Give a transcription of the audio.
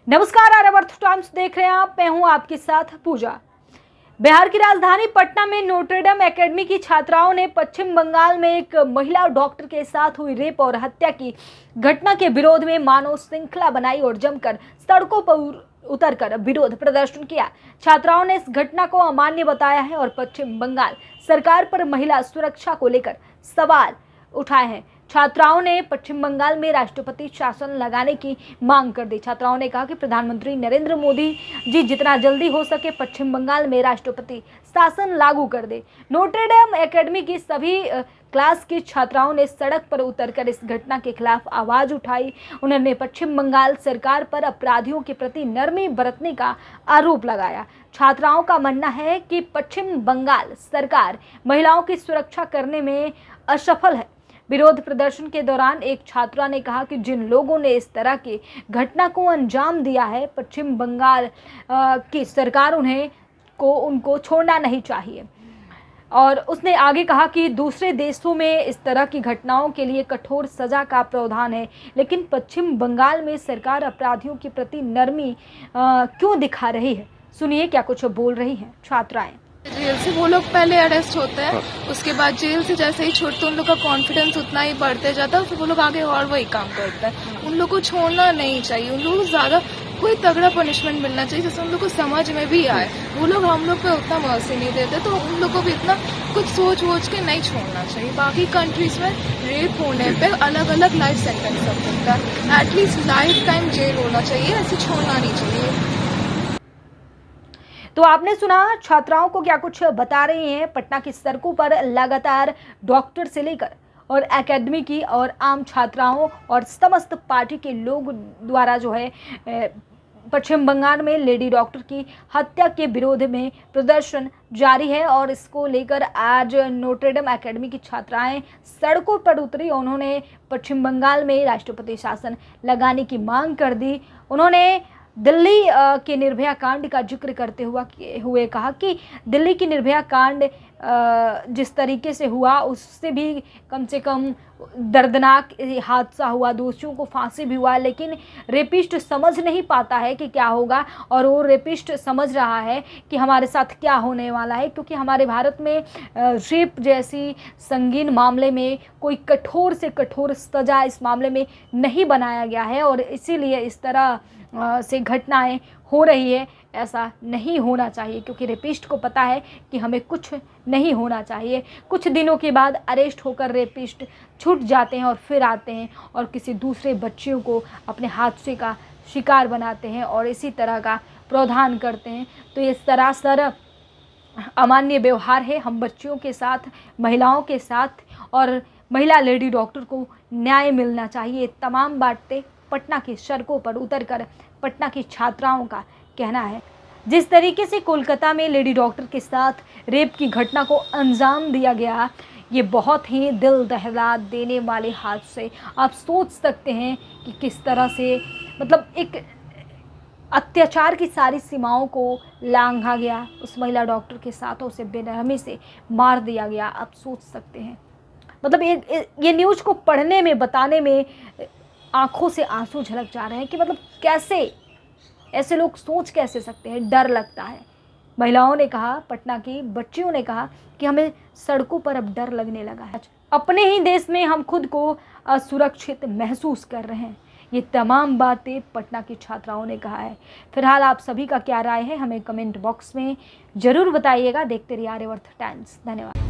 नमस्कार, आर्यावर्त टाइम्स देख रहे हैं आप। मैं हूं आपके साथ पूजा। बिहार की राजधानी पटना में नोट्रेडम एकेडमी की छात्राओं ने पश्चिम बंगाल में एक महिला डॉक्टर के साथ हुई रेप और हत्या की घटना के विरोध में मानव श्रृंखला बनाई और जमकर सड़कों पर उतरकर विरोध प्रदर्शन किया। छात्राओं ने इस घटना को अमान्य बताया है और पश्चिम बंगाल सरकार पर महिला सुरक्षा को लेकर सवाल उठाए हैं। छात्राओं ने पश्चिम बंगाल में राष्ट्रपति शासन लगाने की मांग कर दी। छात्राओं ने कहा कि प्रधानमंत्री नरेंद्र मोदी जी जितना जल्दी हो सके पश्चिम बंगाल में राष्ट्रपति शासन लागू कर दे। नोट्रेडम एकेडमी की सभी क्लास की छात्राओं ने सड़क पर उतरकर इस घटना के खिलाफ आवाज उठाई। उन्होंने पश्चिम बंगाल सरकार पर अपराधियों के प्रति नरमी बरतने का आरोप लगाया। छात्राओं का मानना है कि पश्चिम बंगाल सरकार महिलाओं की सुरक्षा करने में असफल है। विरोध प्रदर्शन के दौरान एक छात्रा ने कहा कि जिन लोगों ने इस तरह की घटना को अंजाम दिया है, पश्चिम बंगाल की सरकार उनको छोड़ना नहीं चाहिए। और उसने आगे कहा कि दूसरे देशों में इस तरह की घटनाओं के लिए कठोर सजा का प्रावधान है, लेकिन पश्चिम बंगाल में सरकार अपराधियों के प्रति नरमी क्यों दिखा रही है। सुनिए क्या कुछ बोल रही हैं छात्राएं। जेल से वो लोग पहले अरेस्ट होते हैं, उसके बाद जेल से जैसे ही छोड़ते हैं उन लोग का कॉन्फिडेंस उतना ही बढ़ते जाता है, फिर वो लोग आगे और वही काम करते हैं। उन लोग को छोड़ना नहीं चाहिए, उन लोगों को ज्यादा कोई तगड़ा पनिशमेंट मिलना चाहिए जिससे उन लोग को समझ में भी आए। वो लोग हम लोग पे उतना मर्सी नहीं देते, तो उन लोग को भी इतना कुछ सोच वोच के नहीं छोड़ना चाहिए। बाकी कंट्रीज में रेप होने पे अलग अलग लाइफ सेंटेंस कर सकता है, एटलीस्ट लाइफ टाइम जेल होना चाहिए, ऐसे छोड़ना नहीं चाहिए। तो आपने सुना छात्राओं को क्या कुछ बता रही हैं। पटना की सड़कों पर लगातार डॉक्टर से लेकर और एकेडमी की और आम छात्राओं और समस्त पार्टी के लोग द्वारा जो है पश्चिम बंगाल में लेडी डॉक्टर की हत्या के विरोध में प्रदर्शन जारी है। और इसको लेकर आज नोट्रेडम एकेडमी की छात्राएं सड़कों पर उतरी। उन्होंने पश्चिम बंगाल में राष्ट्रपति शासन लगाने की मांग कर दी। उन्होंने दिल्ली के निर्भया कांड का जिक्र करते हुए कहा कि दिल्ली की निर्भया कांड जिस तरीके से हुआ उससे भी कम से कम दर्दनाक हादसा हुआ, दोषियों को फांसी भी हुआ, लेकिन रेपिस्ट समझ नहीं पाता है कि क्या होगा। और वो रेपिस्ट समझ रहा है कि हमारे साथ क्या होने वाला है, क्योंकि हमारे भारत में रेप जैसी संगीन मामले में कोई कठोर से कठोर सजा इस मामले में नहीं बनाया गया है और इसीलिए इस तरह से घटनाएं हो रही है। ऐसा नहीं होना चाहिए, क्योंकि रेपिस्ट को पता है कि हमें कुछ नहीं होना चाहिए। कुछ दिनों के बाद अरेस्ट होकर रेपिस्ट छूट जाते हैं और फिर आते हैं और किसी दूसरे बच्चियों को अपने हादसे का शिकार बनाते हैं और इसी तरह का प्रावधान करते हैं। तो ये सरासर अमान्य व्यवहार है हम बच्चियों के साथ, महिलाओं के साथ, और महिला लेडी डॉक्टर को न्याय मिलना चाहिए। तमाम बातें पटना की सड़कों पर उतरकर पटना की छात्राओं का कहना है। जिस तरीके से कोलकाता में लेडी डॉक्टर के साथ रेप की घटना को अंजाम दिया गया, ये बहुत ही दिल दहला देने वाले हादसे। आप सोच सकते हैं कि किस तरह से मतलब एक अत्याचार की सारी सीमाओं को लांघा गया। उस महिला डॉक्टर के साथ उसे बेरहमी से मार दिया गया। आप सोच सकते हैं, मतलब ये न्यूज़ को पढ़ने में, बताने में आंखों से आंसू झलक जा रहे हैं कि मतलब कैसे ऐसे लोग सोच कैसे सकते हैं। डर लगता है। महिलाओं ने कहा, पटना की बच्चियों ने कहा कि हमें सड़कों पर अब डर लगने लगा है। अपने ही देश में हम खुद को असुरक्षित महसूस कर रहे हैं। ये तमाम बातें पटना की छात्राओं ने कहा है। फिलहाल आप सभी का क्या राय है हमें कमेंट बॉक्स में ज़रूर बताइएगा। देखते रहिए आर्यावर्त टाइम्स। धन्यवाद।